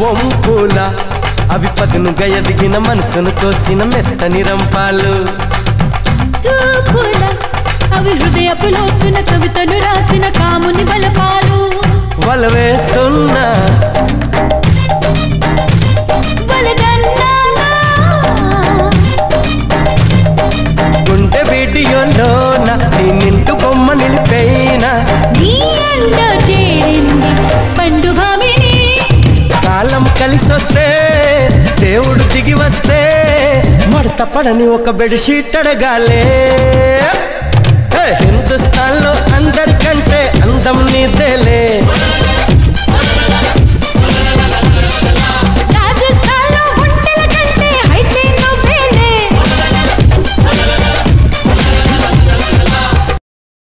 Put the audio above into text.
వంపుల అవి పదునుగా ఎదిగిన మనసును కోసిన మెత్తని రంపాలు అవి హృదయపు లోతున కవితను రాసిన కాముని బలపాలు వల వేస్తున్నా గుండె వీడియోలోన నీ నిండు బొమ్మ నిలిపైనా చేరింది పండు భామిని కాలం కలిసొస్తే దేవుడు దిగి వస్తే మడత పడని ఒక బెడ్షీట్ అడగాలే హిందుస్థాన్లో అందరికంటే అందం నీదే